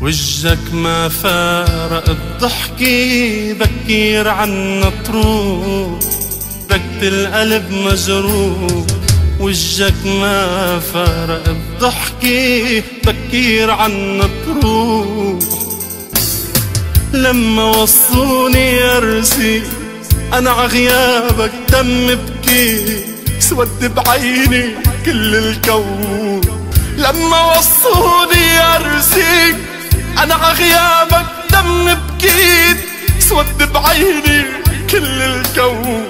وجهك ما فارق الضحكة، بكير عنا تروح، ركت القلب مجروح. وجهك ما فارق الضحكة، بكير عنا تروح. لما وصوني أرسي أنا عغيابك دم بكي، سود بعيني كل الكون. لما وصوني أرسي أنا عغيابك دم بكيت، سود بعيني كل الكون.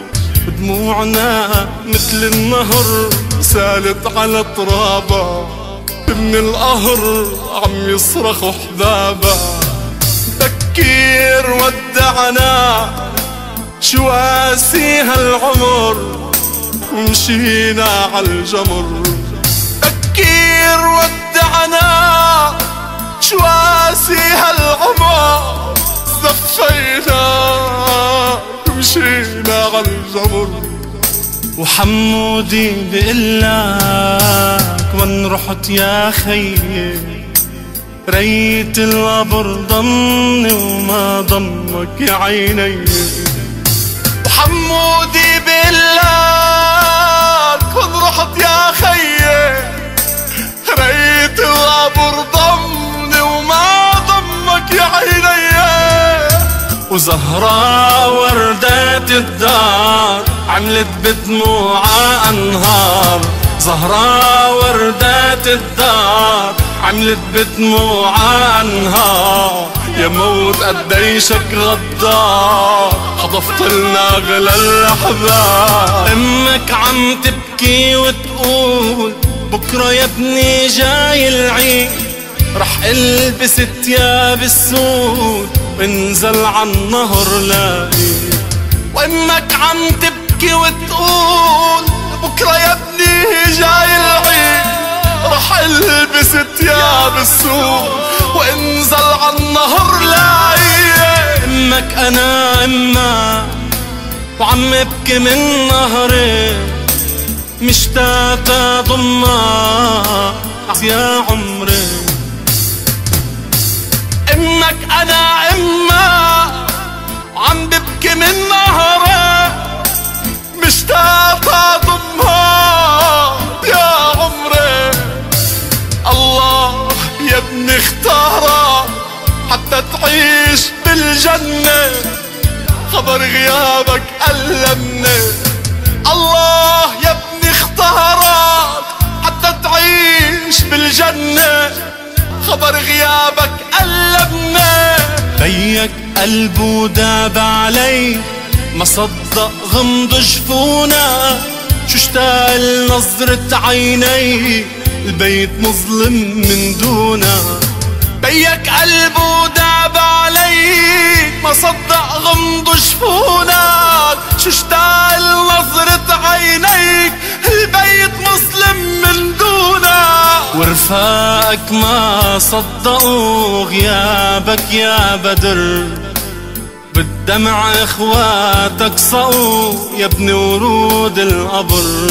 دموعنا مثل النهر سالت على ترابا، من القهر عم يصرخوا حبابا. بكير ودعنا شو قاسي هالعمر، ومشينا عالجمر. بكير ودعنا شو قاسي هالعمر، زفينا ومشينا عالجمر. وحمودي بقلك وين رحت يا خيي، ريت القبر ضمني وما ضمك يا عيني. وحمودي بقلك وين رحت يا خيي، ريت القبر ضمني وما ضمك يا عيني. وزهراء وردات الدار عملت بدموعها أنهار، زهراء وردات الدار عملت بدموعها أنهار. يا موت قديشك غدار، خطفت لنا غلا الأحباب. أمك عم تبكي وتقول بكرة يا ابني جاي العيد، رح البس ثياب السود وانزل عالنهر لاقي. وامك عم تبكي وتقول بكره يا ابني جاي العيد، رح البس ثياب السود وانزل عالنهر لاقي. امك انا امك وعم ابكي من نهري، مشتاق اضمك يا عمري. امك انا امك وعم ببكي من نهري، مشتاق اضمها يا عمري. الله يا ابني اختارك حتى تعيش بالجنة، خبر غيابك ألمني. الله يا ابني اختارك حتى تعيش بالجنة، خبر غيابك ألمني. بيك قلبه داب علي، ما صدق غمض جفونا، شو اشتاق لنظرة عيني، البيت مظلم من دونا. بيك قلبه داب علي، ما صدق غمض جفونك، شو اشتاق لنظرة عينيك، البيت مظلم من دونك. ورفاقك ما صدقوا غيابك يا بدر، بالدمع اخواتك سقوا يا ابن ورود القبر.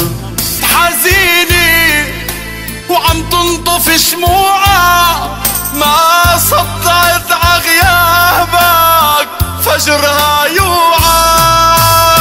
حزيني وعم تنطف شموعك، ما صدقت عغيابك فجرها يوعى.